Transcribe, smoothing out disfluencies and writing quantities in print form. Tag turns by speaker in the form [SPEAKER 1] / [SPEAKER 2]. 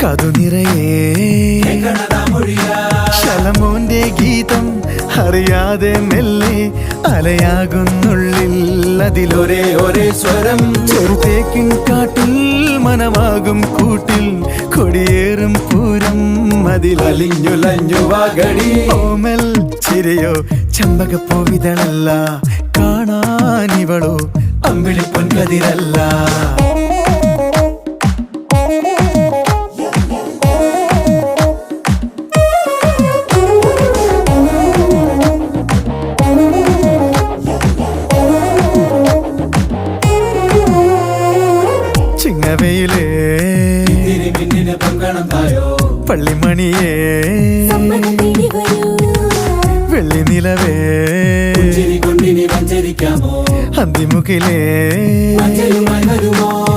[SPEAKER 1] കതു നിറയേ ശലമോന്റെ ഗീതം അറിയാതെ മെല്ലെ അലയാകുന്നുള്ളിൽ അതിലൊരേ ഒരേ സ്വരം ചെറുതേക്കിൻ കാട്ടിൽ മനമാകും കൂട്ടിൽ കൊടിയേറും പൂരം അതിലലിഞ്ഞുലഞ്ഞു വാഗടി ഓമൽ ചിരയോ ചമ്പകപ്പൂവിതളല്ല കാണാനിവളോ അമ്പിളി പൊൻകതിരല്ല ചിങ്ങവയിലേ പള്ളിമണിയേ വെള്ളി നിലവേ അന്തിമുഖിലേ